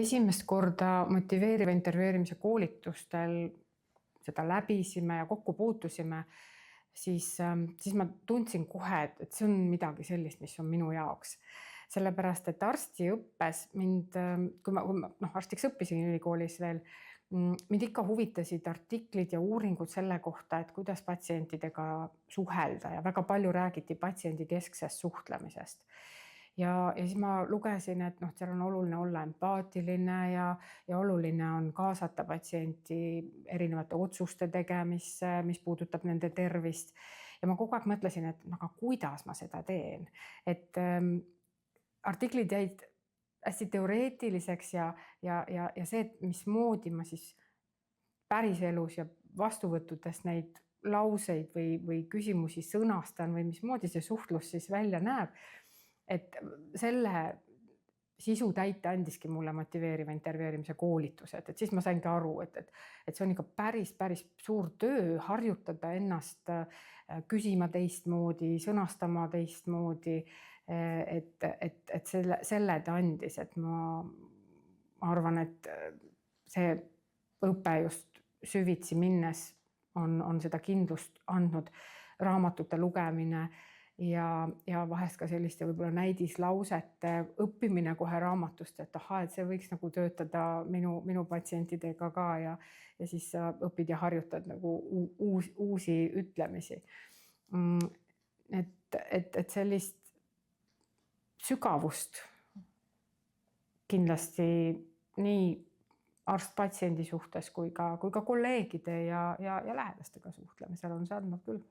esimest korda motiveeriva intervjueerimise koolitustel seda läbisime ja kokku puutusime, siis ma tundsin kohe, et see on midagi sellist, mis on minu jaoks. Sellepärast, et arstiõppes mind, kui ma arstiks õppisin ülikoolis veel, mind ikka huvitasid artiklid ja uuringud selle kohta, et kuidas patsientidega suhelda ja väga palju räägiti patsiendi kesksest suhtlemisest. Ja siis ma lugesin, et seal on oluline olla empaatiline ja oluline on kaasata patsienti erinevate otsuste tegemisse, mis puudutab nende tervist. Ja ma kogu aeg mõtlesin, et aga kuidas ma seda teen. Et artiklid jäid hästi teoreetiliseks ja see, et mismoodi ma siis päriselus ja vastuvõttudes neid lauseid või küsimusi sõnastan või mismoodi see suhtlus siis välja näeb. Et selle sisu täite andiski mulle motiveeriva intervjueerimise koolitused. Et siis ma saingi aru, et see on ikka päris suur töö harjutada ennast küsima teistmoodi, sõnastama teistmoodi. Et selle ta andis, et ma arvan, et see õpe just süvitsi minnes on seda kindlust andnud, raamatute lugemine ja vahest ka selliste võib-olla näidislausete õppimine kohe raamatust, et et see võiks nagu töötada minu patsientidega ka ja siis sa õpid ja harjutad nagu uusi ütlemisi. Et sellist sügavust kindlasti nii arst-patsiendi suhtes kui ka kolleegide ja lähedastega suhtlemisel on see andnud küll.